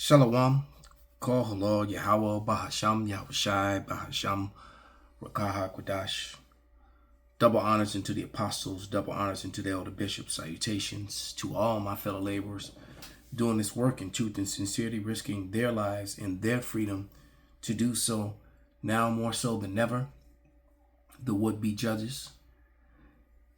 Shalom, Kol Halal, Yahweh, Bahasham, Yahushai, Bahasham, Rakaha, Kwadash. Double honors unto the apostles, double honors unto the elder bishops, salutations to all my fellow laborers doing this work in truth and sincerity, risking their lives and their freedom to do so now more so than ever. The would-be judges,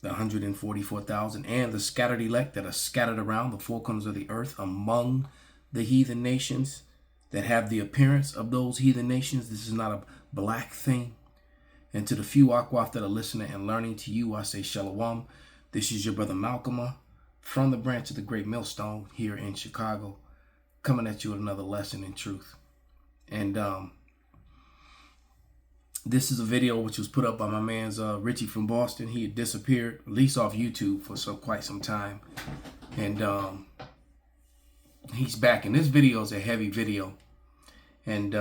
the 144,000, and the scattered elect that are scattered around the four corners of the earth among the heathen nations that have the appearance of those heathen nations. This is not a black thing. And to the few Akwaf that are listening and learning, to you, I say Shalom. This is your brother Malcolm from the branch of the Great Millstone here in Chicago, coming at you with another lesson in truth. And this is a video which was put up by my man's Richie from Boston. He had disappeared, at least off YouTube, for quite some time. And he's back. And this video is a heavy video. And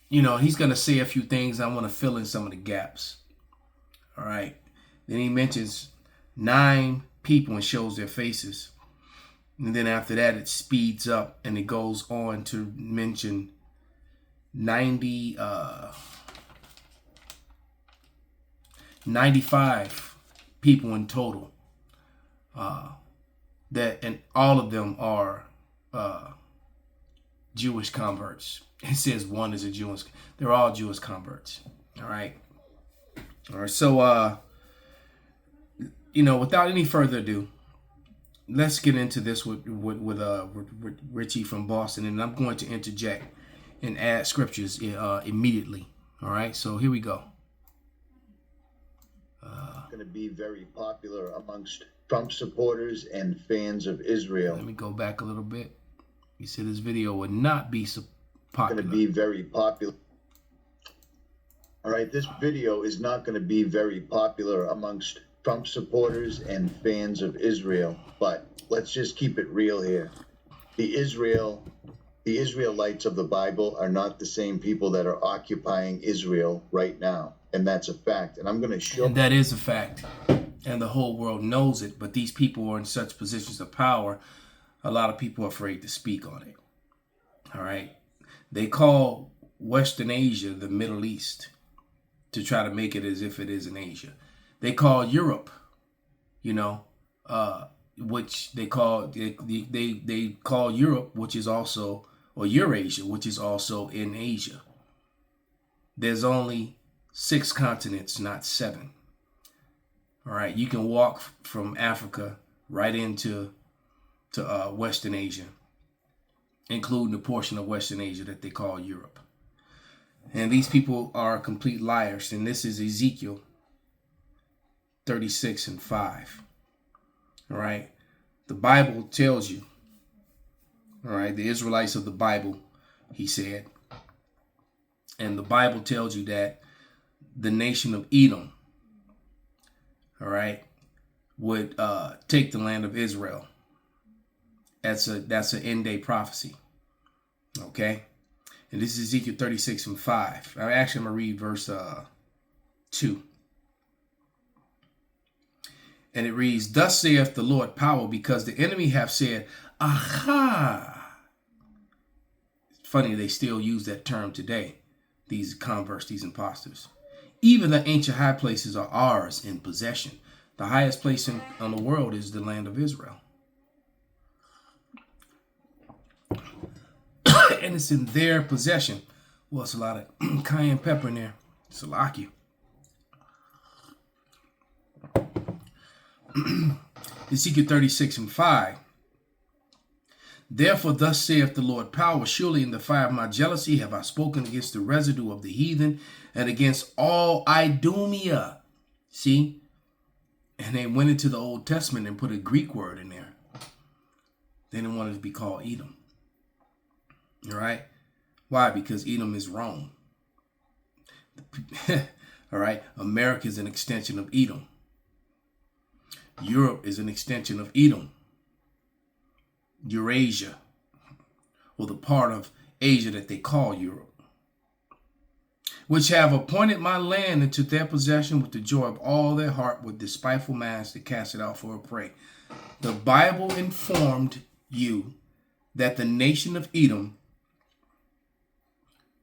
you know, he's going to say a few things. I want to fill in some of the gaps. All right. Then he mentions 9 people and shows their faces. And then after that, it speeds up and it goes on to mention 95 people in total. And all of them are Jewish converts. It says one is a Jewish. They're all Jewish converts. All right. All right. So, you know, without any further ado, let's get into this with Richie from Boston, and I'm going to interject and add scriptures immediately. All right. So here we go. Going to be very popular amongst Trump supporters and fans of Israel. Let me go back a little bit. He said this video would not be popular. Going to be very popular. All right, this video is not going to be very popular amongst Trump supporters and fans of Israel, but let's just keep it real here. The Israelites of the Bible are not the same people that are occupying Israel right now, and that's a fact. And I'm going to show. And that is a fact, and the whole world knows it. But these people are in such positions of power. A lot of people are afraid to speak on it. All right. They call Western Asia the Middle East to try to make it as if it is in Asia. They call Europe, you know, which they call Europe, which is also, or Eurasia, which is also in Asia. There's only 6 continents, not 7. All right. You can walk from Africa right into Western Asia, including the portion of Western Asia that they call Europe. And these people are complete liars. And this is Ezekiel 36:5. All right. The Bible tells you, all right, the Israelites of the Bible, he said, and the Bible tells you that the nation of Edom, all right, would take the land of Israel. That's an end day prophecy. Okay. And this is Ezekiel 36:5. I'm going to read verse 2. And it reads, "Thus saith the Lord power, because the enemy have said, aha." It's funny, they still use that term today. These converts, these imposters. "Even the ancient high places are ours in possession." The highest place in the world is the land of Israel. And it's in their possession. Well, it's a lot of cayenne pepper in there. Salaki. Ezekiel 36:5. "Therefore thus saith the Lord power, surely in the fire of my jealousy have I spoken against the residue of the heathen and against all Idumea." See? And they went into the Old Testament and put a Greek word in there. They didn't want it to be called Edom. All right. Why? Because Edom is Rome. All right. America is an extension of Edom. Europe is an extension of Edom. Eurasia, or the part of Asia that they call Europe, which have appointed my land into their possession with the joy of all their heart, with despiteful minds to cast it out for a prey. The Bible informed you that the nation of Edom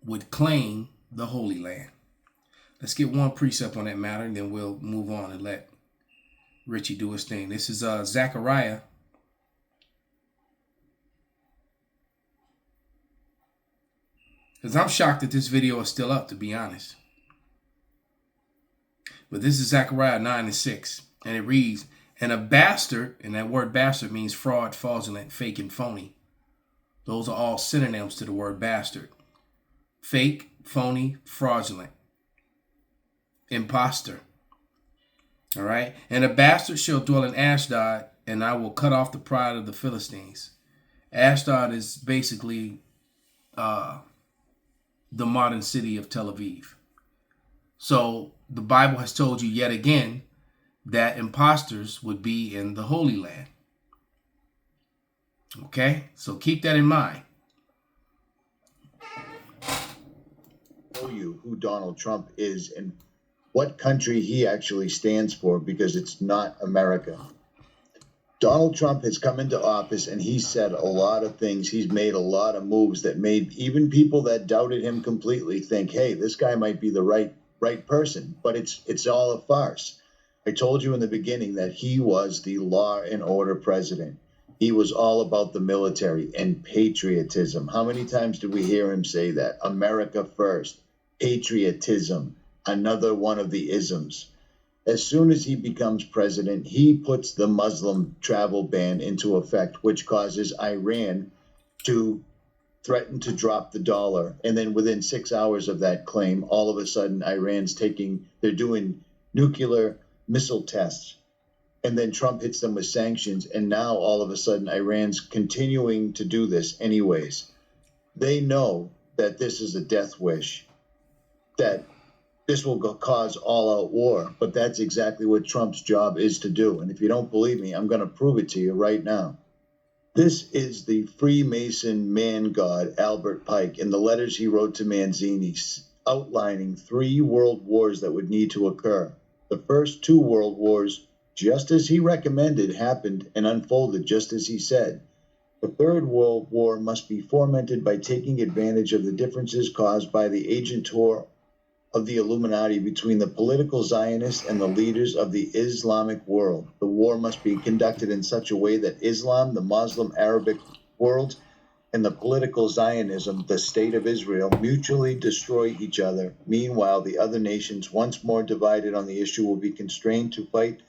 would claim the Holy Land. Let's get one precept on that matter, and then we'll move on and let Richie do his thing. This is Zechariah. Because I'm shocked that this video is still up, to be honest. But this is Zechariah 9:6. And it reads, and a bastard, and that word bastard means fraud, fraudulent, fake, and phony. Those are all synonyms to the word bastard. Fake, phony, fraudulent, imposter. All right. And a bastard shall dwell in Ashdod, and I will cut off the pride of the Philistines. Ashdod is basically the modern city of Tel Aviv. So the Bible has told you yet again that imposters would be in the Holy Land. Okay, so keep that in mind. Show you who Donald Trump is and what country he actually stands for, because it's not America. Donald Trump has come into office and he said a lot of things. He's made a lot of moves that made even people that doubted him completely think, hey, this guy might be the right person. But it's all a farce. I told you in the beginning that he was the law and order president. He was all about the military and patriotism. How many times did we hear him say that? America first, patriotism, another one of the isms. As soon as he becomes president, he puts the Muslim travel ban into effect, which causes Iran to threaten to drop the dollar. And then within 6 hours of that claim, all of a sudden, they're doing nuclear missile tests. And then Trump hits them with sanctions. And now all of a sudden, Iran's continuing to do this anyways. They know that this is a death wish, that this will cause all-out war. But that's exactly what Trump's job is to do. And if you don't believe me, I'm going to prove it to you right now. This is the Freemason man god, Albert Pike, in the letters he wrote to Manzini, outlining 3 world wars that would need to occur. The first 2 world wars, just as he recommended, happened and unfolded just as he said. The Third World War must be fomented by taking advantage of the differences caused by the agentur of the Illuminati between the political Zionists and the leaders of the Islamic world. The war must be conducted in such a way that Islam, the Muslim Arabic world, and the political Zionism, the state of Israel, mutually destroy each other. Meanwhile, the other nations, once more divided on the issue, will be constrained to fight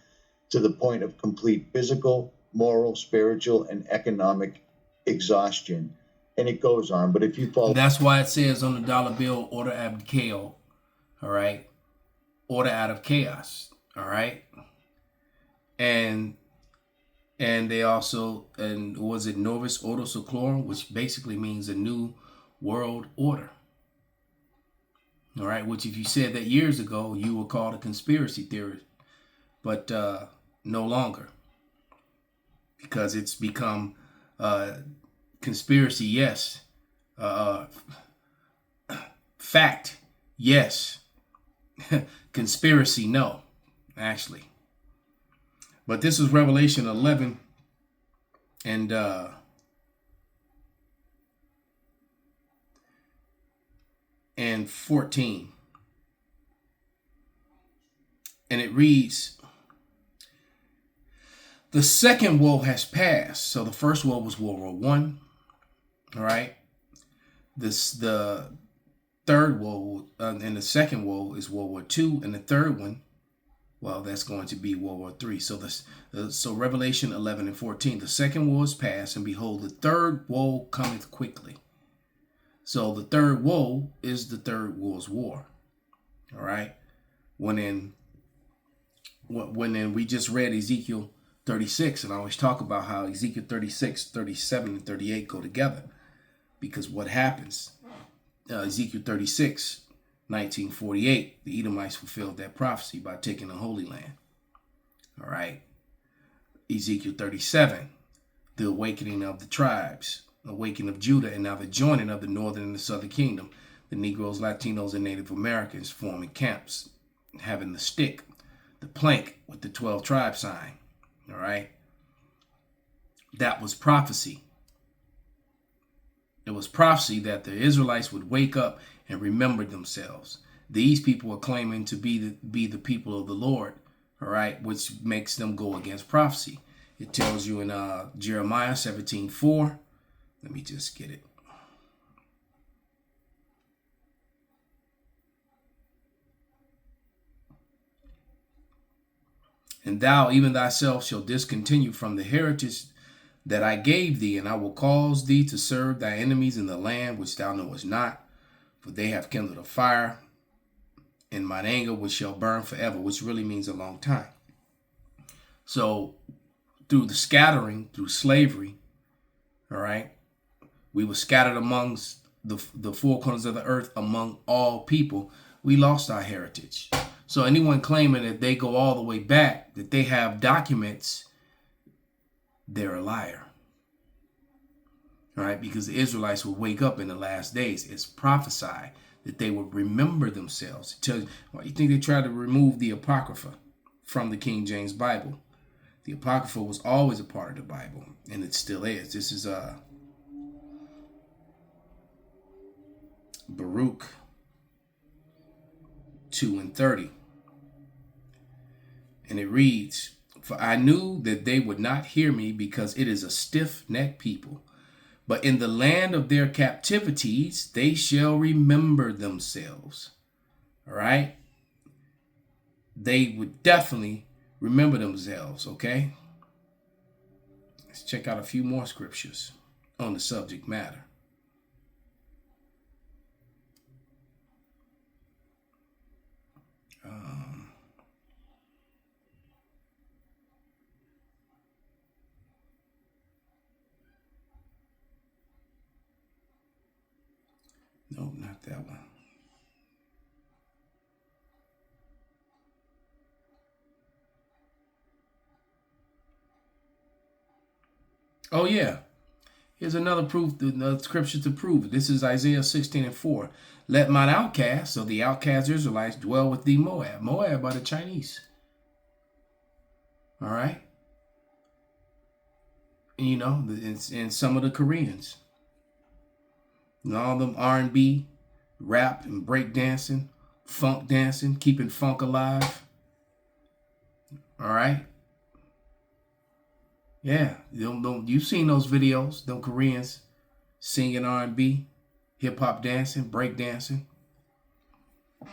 to the point of complete physical, moral, spiritual, and economic exhaustion. And it goes on. But if you follow... That's why it says on the dollar bill, order out of chaos. All right. Order out of chaos. All right. And they also, and was it Novus Ordo Seclorum, which basically means a new world order. All right. Which if you said that years ago, you were called a conspiracy theorist, but no longer, because it's become conspiracy. Yes. Fact. Yes. Conspiracy, no, actually. But this is Revelation 11 and 14. And it reads, the second woe has passed. So the first woe was World War I. All right. The third woe and the second woe is World War II, and the third one, well, that's going to be World War III. So Revelation 11 and 14, the second woe is past, and behold, the third woe cometh quickly. So the third woe is the third world's war. All right. When we just read Ezekiel 36, and I always talk about how Ezekiel 36, 37, and 38 go together, because what happens? Ezekiel 36, 1948, the Edomites fulfilled that prophecy by taking the Holy Land. All right. Ezekiel 37, the awakening of the tribes, awakening of Judah, and now the joining of the northern and the southern kingdom. The Negroes, Latinos, and Native Americans forming camps, having the stick, the plank with the 12 tribe sign. All right. That was prophecy. was prophecy that the Israelites would wake up and remember themselves. These people are claiming to be the people of the Lord, all right, which makes them go against prophecy. It tells you in Jeremiah 17:4. Let me just get it. And thou, even thyself, shalt discontinue from the heritage that I gave thee, and I will cause thee to serve thy enemies in the land which thou knowest not, for they have kindled a fire in mine anger, which shall burn forever, which really means a long time. So through the scattering, through slavery, all right, we were scattered amongst the four corners of the earth among all people. We lost our heritage. So anyone claiming that they go all the way back, that they have documents, they're a liar. All right, because the Israelites will wake up in the last days. It's prophesied that they will remember themselves. It tells you, why you think they tried to remove the Apocrypha from the King James Bible? The Apocrypha was always a part of the Bible, and it still is. This is Baruch 2:30. And it reads, for I knew that they would not hear me, because it is a stiff-necked people. But in the land of their captivities, they shall remember themselves. All right? They would definitely remember themselves, okay? Let's check out a few more scriptures on the subject matter. No, not that one. Oh, yeah. Here's another proof, another scripture to prove it. This is Isaiah 16:4. Let mine outcasts, so the outcast Israelites, dwell with thee, Moab. Moab are the Chinese. All right? And, you know, and some of the Koreans. And all them R&B, rap, and break dancing, funk dancing, keeping funk alive. All right? Yeah, you've seen those videos, them Koreans singing R&B, hip-hop dancing, break dancing,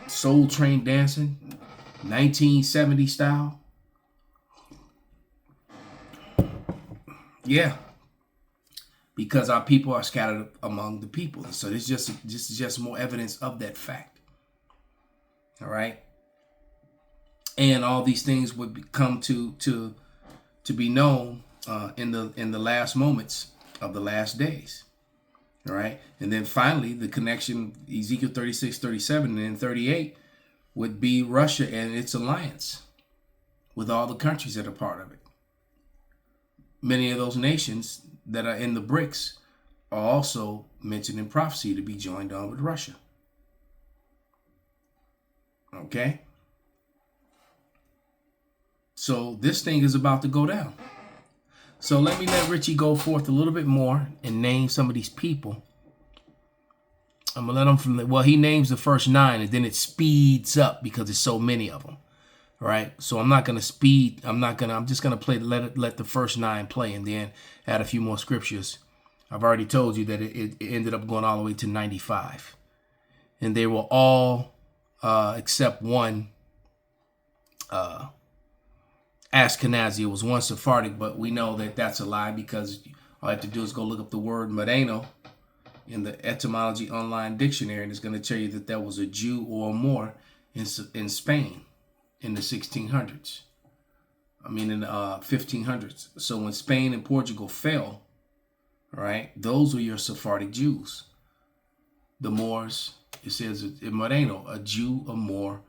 soul train dancing, 1970 style. Yeah, because our people are scattered among the people. So this is just more evidence of that fact. All right? And all these things would come to be known in the last moments of the last days. All right. And then finally, the connection, Ezekiel 36:37 and then 38 would be Russia and its alliance with all the countries that are part of it. Many of those nations that are in the BRICS are also mentioned in prophecy to be joined on with Russia. Okay. So this thing is about to go down. So let me let Richie go forth a little bit more and name some of these people. I'm going to let him he names the first 9 and then it speeds up because there's so many of them. All right. So I'm not going to speed. I'm just going to let the first 9 play and then add a few more scriptures. I've already told you that it ended up going all the way to 95. And they were all, except one, Ashkenazi. It was one Sephardic, but we know that that's a lie because all I have to do is go look up the word Moreno in the etymology online dictionary, and it's going to tell you that there was a Jew or more in Spain in the 1600s. In the 1500s. So when Spain and Portugal fell, all right, those were your Sephardic Jews. The Moors, it says in Moreno, a Jew or more,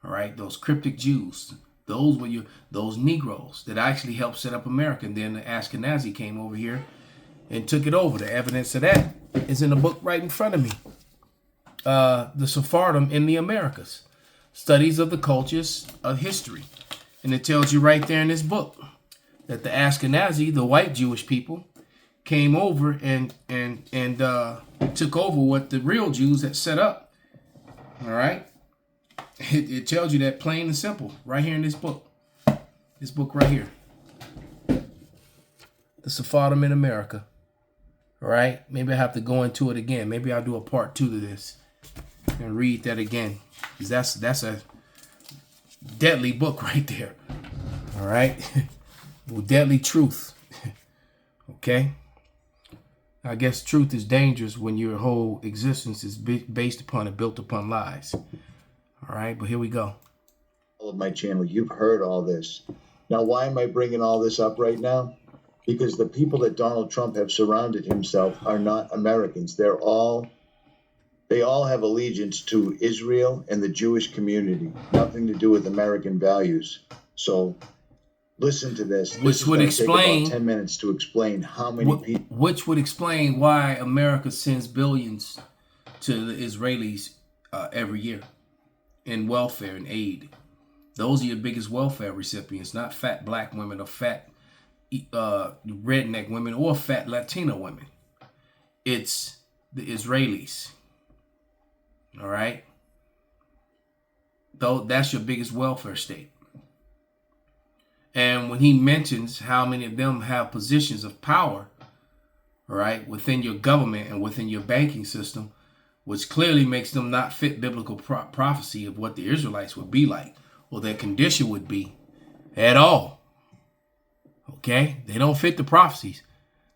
all right, those cryptic Jews. Those were those Negroes that actually helped set up America. And then the Ashkenazi came over here and took it over. The evidence of that is in the book right in front of me. The Sephardim in the Americas. Studies of the Cultures of History. And it tells you right there in this book that the Ashkenazi, the white Jewish people, came over and took over what the real Jews had set up. All right, it tells you that plain and simple right here in this book. This book right here, the Sephardim in America. All right, maybe I have to go into it again. Maybe I'll do a part 2 to this and read that again, because that's a deadly book right there. All right, well, deadly truth. Okay, I guess truth is dangerous when your whole existence is based upon and built upon lies. All right, but here we go. All of my channel, you've heard all this. Now, why am I bringing all this up right now? Because the people that Donald Trump have surrounded himself are not Americans. They all have allegiance to Israel and the Jewish community, nothing to do with American values. So listen to this. Which would explain take about 10 minutes to explain how many people. Which would explain why America sends billions to the Israelis every year in welfare and aid. Those are your biggest welfare recipients, not fat black women or fat redneck women or fat Latino women. It's the Israelis. All right? Though that's your biggest welfare state. And when he mentions how many of them have positions of power, all right, within your government and within your banking system, which clearly makes them not fit biblical prophecy of what the Israelites would be like, or their condition would be at all. Okay? They don't fit the prophecies.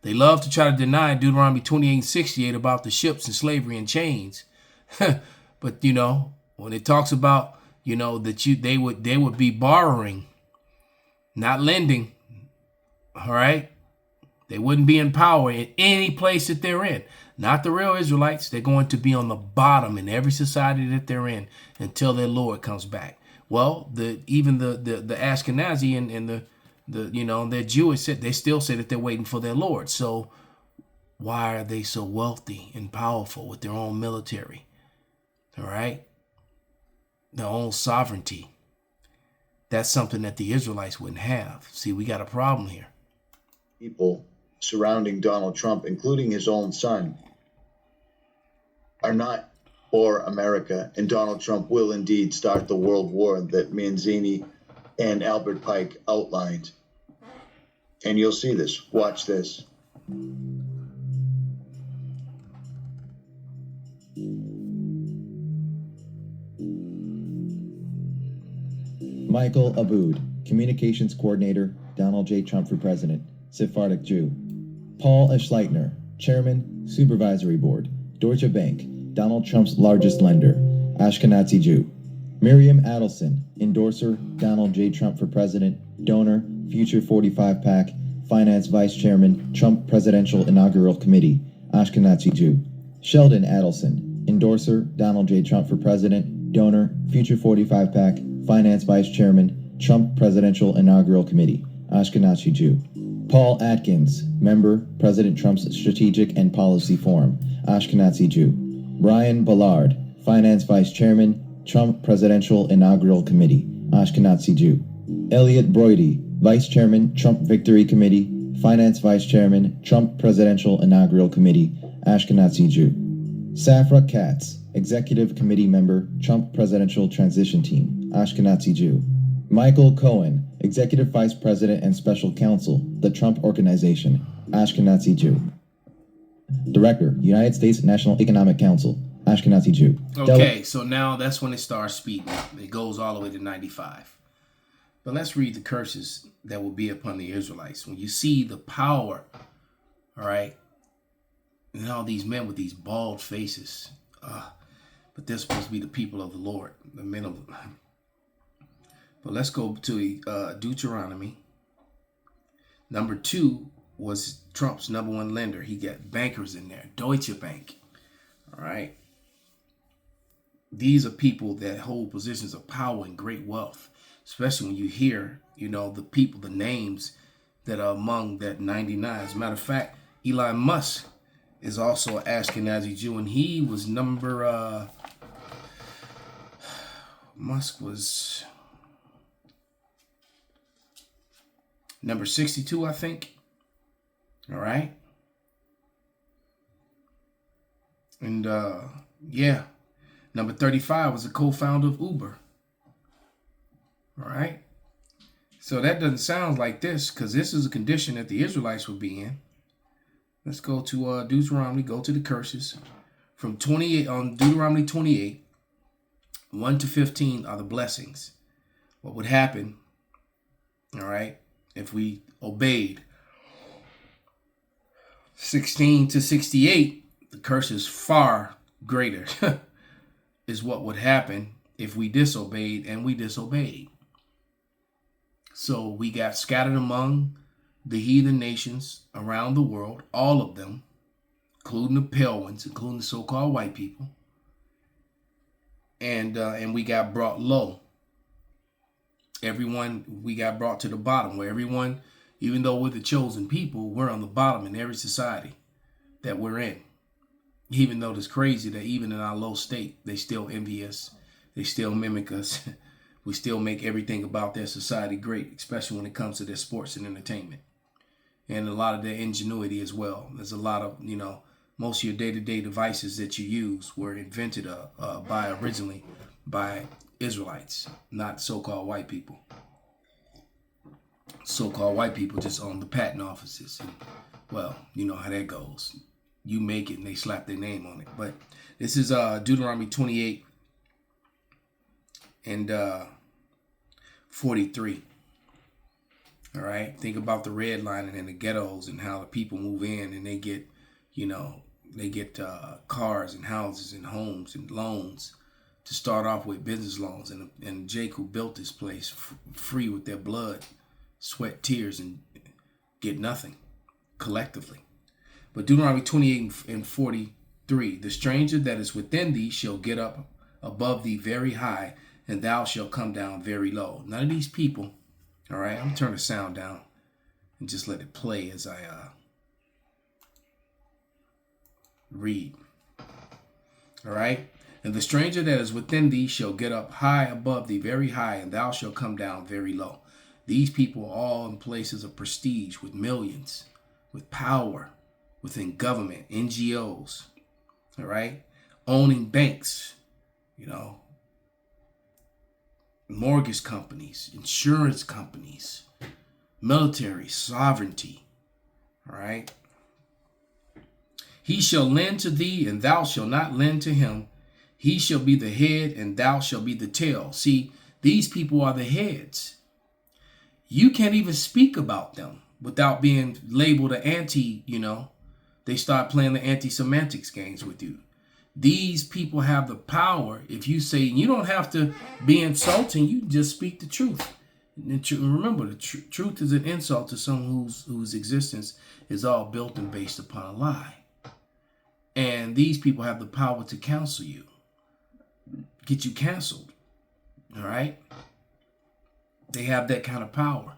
They love to try to deny Deuteronomy 28:68 about the ships and slavery and chains. But, you know, when it talks about, you know, that they would be borrowing, not lending, all right? They wouldn't be in power in any place that they're in. Not the real Israelites. They're going to be on the bottom in every society that they're in until their Lord comes back. Well, even the Ashkenazi and the you know, they're Jewish, they still say that they're waiting for their Lord. So why are they so wealthy and powerful with their own military? All right? Their own sovereignty. That's something that the Israelites wouldn't have. See, we got a problem here. People surrounding Donald Trump, including his own son, are not for America, and Donald Trump will indeed start the world war that Manzini and Albert Pike outlined. And you'll see this. Watch this. Michael Aboud, Communications Coordinator, Donald J. Trump for President, Sephardic Jew. Paul Eschleitner, Chairman, Supervisory Board, Deutsche Bank, Donald Trump's largest lender, Ashkenazi Jew. Miriam Adelson, Endorser, Donald J. Trump for President, Donor, Future 45 PAC, Finance Vice Chairman, Trump Presidential Inaugural Committee, Ashkenazi Jew. Sheldon Adelson, Endorser, Donald J. Trump for President, Donor, Future 45 PAC, Finance Vice Chairman, Trump Presidential Inaugural Committee, Ashkenazi Jew. Paul Atkins, Member, President Trump's Strategic and Policy Forum, Ashkenazi Jew. Brian Ballard, Finance Vice Chairman, Trump Presidential Inaugural Committee, Ashkenazi Jew. Elliot Broidy, Vice Chairman, Trump Victory Committee, Finance Vice Chairman, Trump Presidential Inaugural Committee, Ashkenazi Jew. Safra Katz, Executive Committee Member, Trump Presidential Transition Team, Ashkenazi Jew. Michael Cohen, Executive Vice President and Special Counsel, the Trump Organization, Ashkenazi Jew. Director, United States National Economic Council, Ashkenazi Jew. Okay, so now that's when it starts speeding up. It goes all the way to 95. But let's read the curses that will be upon the Israelites. When you see the power, all right, and all these men with these bald faces, but they're supposed to be the people of the Lord, the men of the... But let's go to Deuteronomy. Number 2 was Trump's number 1 lender. He got bankers in there, Deutsche Bank. All right. These are people that hold positions of power and great wealth, especially when you hear, you know, the people, the names that are among that 99. As a matter of fact, Elon Musk is also an Ashkenazi Jew, and he was Musk was number 62, I think. All right. And yeah, number 35 was a co-founder of Uber. All right. So that doesn't sound like this, because this is a condition that the Israelites would be in. Let's go to Deuteronomy, go to the curses. From 28 on Deuteronomy 28, 1 to 15 are the blessings. What would happen, all right, if we obeyed. 16 to 68, the curse is far greater, is what would happen if we disobeyed, and we disobeyed. So we got scattered among the heathen nations around the world, all of them, including the pale ones, including the so-called white people. And we got brought low. Everyone, we got brought to the bottom, where everyone, even though we're the chosen people, we're on the bottom in every society that we're in. Even though it's crazy that even in our low state, they still envy us. They still mimic us. We still make everything about their society great, especially when it comes to their sports and entertainment. And a lot of their ingenuity as well. There's a lot of, most of your day-to-day devices that you use were invented originally by Israelites, not so-called white people. So-called white people just own the patent offices. And, well, you know how that goes. You make it and they slap their name on it. But this is Deuteronomy 28 and 43. All right. Think about the redlining and the ghettos and how the people move in and they get, cars and houses and homes and loans to start off with, business loans. And Jake, who built this place free with their blood, sweat, tears, and get nothing collectively. But Deuteronomy 28 and 43, the stranger that is within thee shall get up above thee very high, and thou shalt come down very low. None of these people, all right, I'm going to turn the sound down and just let it play as I read. All right. And the stranger that is within thee shall get up high above thee very high, and thou shalt come down very low. These people are all in places of prestige, with millions, with power, within government, NGOs, all right, owning banks, mortgage companies, insurance companies, military, sovereignty, all right. He shall lend to thee, and thou shalt not lend to him. He shall be the head, and thou shalt be the tail. See, these people are the heads. You can't even speak about them without being labeled an anti, they start playing the anti-semantics games with you. These people have the power. If you say, you don't have to be insulting, you just speak the truth. And remember, the truth is an insult to someone whose existence is all built and based upon a lie. And these people have the power to counsel you, get you canceled. All right? They have that kind of power.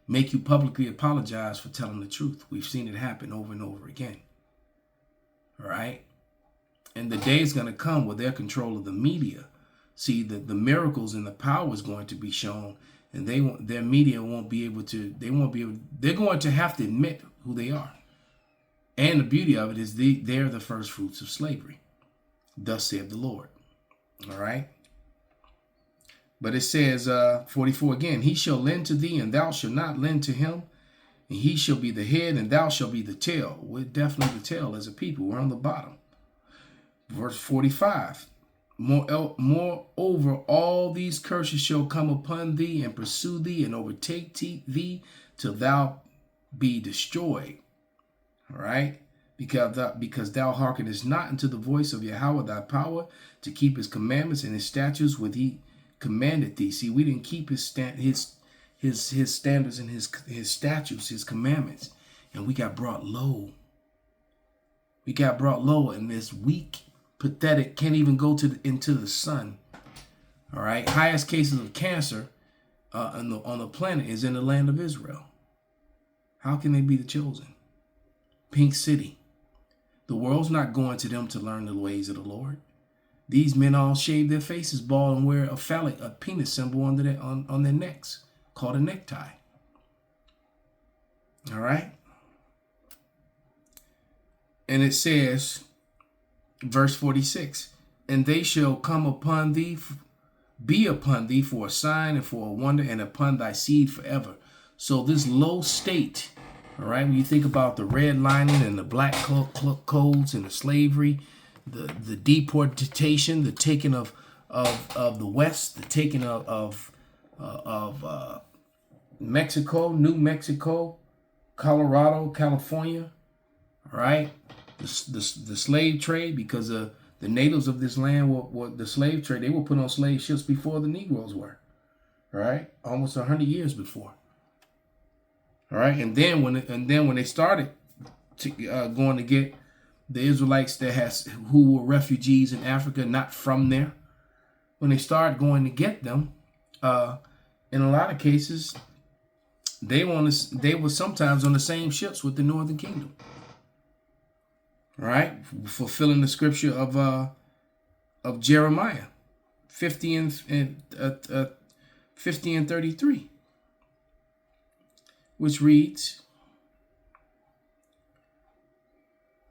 Make you publicly apologize for telling the truth. We've seen it happen over and over again. All right? And the day is going to come where they're control of the media. See, the miracles and the power is going to be shown, and their media won't be able to, they're going to have to admit who they are. And the beauty of it is they're the first fruits of slavery. Thus saith the Lord. All right? But it says, 44 again, he shall lend to thee, and thou shalt not lend to him. And he shall be the head, and thou shalt be the tail. We're definitely the tail as a people. We're on the bottom. Verse 45, moreover, all these curses shall come upon thee, and pursue thee, and overtake thee, till thou be destroyed. All right? Because thou hearkenest not unto the voice of Yahweh thy power, to keep his commandments and his statutes which he commanded thee. See, we didn't keep his standards and his statutes, his commandments, and we got brought low. We got brought low, and this weak, pathetic, can't even go into the sun. All right, highest cases of cancer on the planet is in the land of Israel. How can they be the chosen? Pink City. The world's not going to them to learn the ways of the Lord. These men all shave their faces bald and wear a penis symbol on their necks, called a necktie. All right. And it says, verse 46, and they shall come upon thee, be upon thee for a sign and for a wonder, and upon thy seed forever. So this low state, all right, when you think about the redlining and the black codes and the slavery, the deportation, the taking of the West, the taking of Mexico, New Mexico, Colorado, California, all right, the slave trade, because the natives of this land were the slave trade. They were put on slave ships before the Negroes were, all right, almost 100 years before. All right, and then when they started going to get the Israelites who were refugees in Africa, not from there, when they started going to get them, in a lot of cases, they were sometimes on the same ships with the Northern Kingdom. All right, fulfilling the scripture of Jeremiah 50 and 33. Which reads,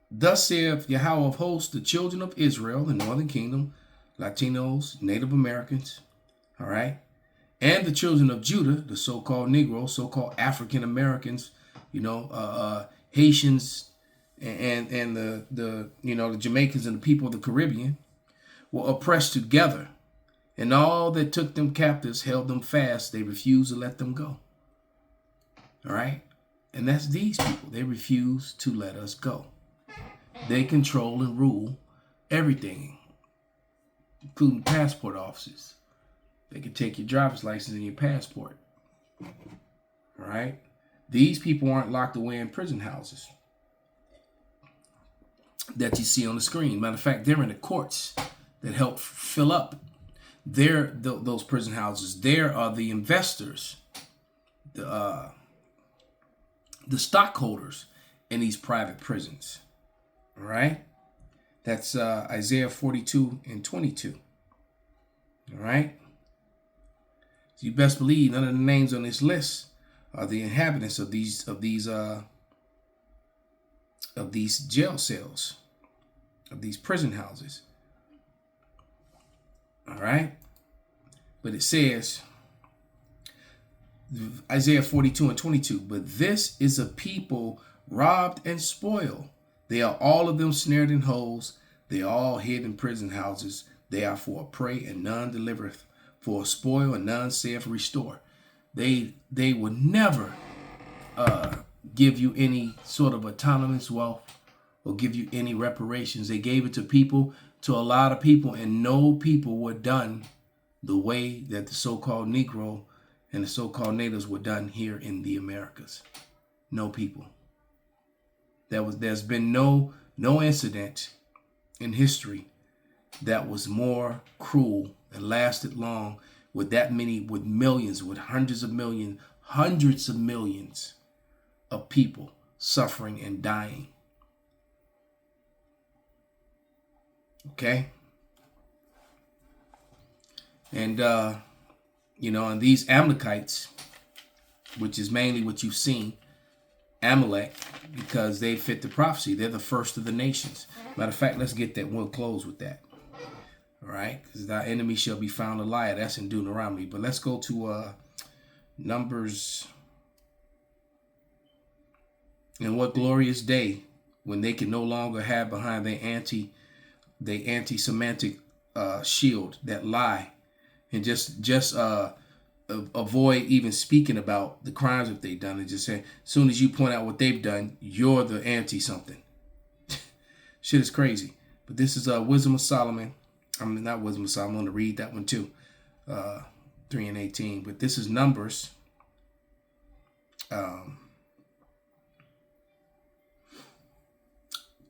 thus saith Yahweh of hosts, the children of Israel, the Northern Kingdom, Latinos, Native Americans, all right, and the children of Judah, the so-called Negroes, so-called African Americans, Haitians, and the Jamaicans and the people of the Caribbean, were oppressed together, and all that took them captives held them fast. They refused to let them go. All right, and that's these people. They refuse to let us go. They control and rule everything, including passport offices. They can take your driver's license and your passport. All right, these people aren't locked away in prison houses that you see on the screen. Matter of fact, they're in the courts that help fill up those prison houses. There are the investors, the stockholders in these private prisons. All right, that's Isaiah 42 and 22. All right, so you best believe none of the names on this list are the inhabitants of these jail cells, of these prison houses. All right, but it says, Isaiah 42 and 22, but this is a people robbed and spoiled. They are all of them snared in holes. They are all hid in prison houses. They are for a prey, and none delivereth, for a spoil, and none saith restore. They would never give you any sort of autonomous wealth or give you any reparations. They gave it to a lot of people, and no people were done the way that the so-called Negro and the so-called natives were done here in the Americas. No people. There's been no incident in history that was more cruel and lasted long, with that many, with millions, with hundreds of millions of people suffering and dying. Okay? And and these Amalekites, which is mainly what you've seen, Amalek, because they fit the prophecy. They're the first of the nations. Matter of fact, let's get that. We'll close with that. All right? Because thy enemy shall be found a liar. That's in Deuteronomy. But let's go to Numbers. And what glorious day when they can no longer have behind their anti-Semitic shield that lie, and just avoid even speaking about the crimes that they've done, and just say, as soon as you point out what they've done, you're the anti-something. Shit is crazy. But this is Wisdom of Solomon. I mean, not Wisdom of Solomon. I'm going to read that one too. 3 and 18. But this is Numbers.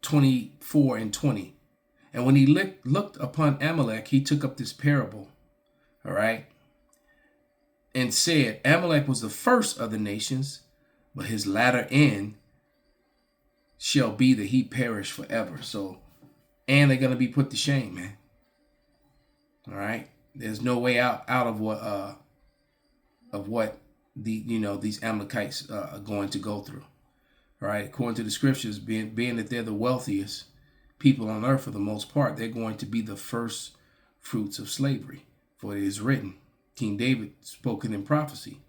24 and 20. And when he looked upon Amalek, he took up this parable. All right. And said, Amalek was the first of the nations, but his latter end shall be that he perish forever. So, and they're going to be put to shame, man. All right. There's no way out of what these Amalekites are going to go through. All right. According to the scriptures, being that they're the wealthiest people on earth, for the most part, they're going to be the first fruits of slavery. For it is written, King David spoken in prophecy.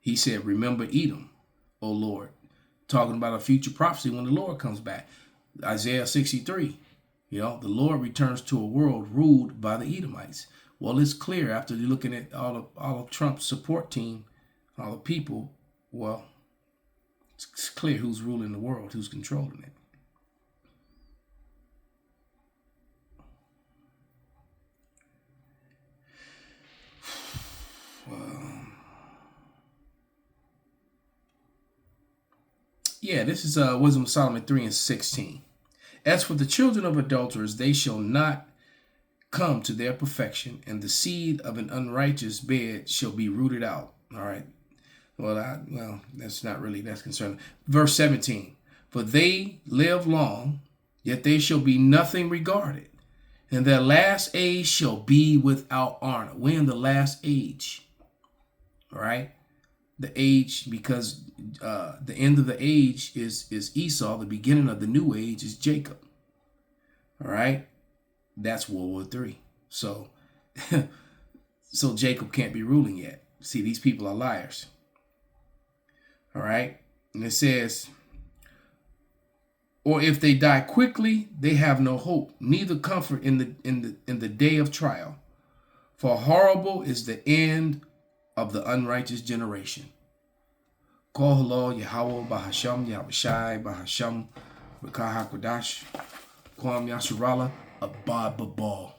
He said, remember Edom, O Lord. Talking about a future prophecy when the Lord comes back. Isaiah 63, the Lord returns to a world ruled by the Edomites. Well, it's clear after you're looking at all of Trump's support team, all the people, well, it's clear who's ruling the world, who's controlling it. This is Wisdom of Solomon 3:16. As for the children of adulterers, they shall not come to their perfection, and the seed of an unrighteous bed shall be rooted out. All right. Well, that's concerning. Verse 17. For they live long, yet they shall be nothing regarded, and their last age shall be without honor. We're in the last age. All right. The age, because the end of the age is Esau. The beginning of the new age is Jacob. All right. That's World War III. So Jacob can't be ruling yet. See, these people are liars. All right. And it says, or if they die quickly, they have no hope, neither comfort in the day of trial. For horrible is the end of the unrighteous generation. Kol halal Yahweh Bahasham Yahushai Bahasham Rakah HaKodash Kwam Yasharala Abad Babal.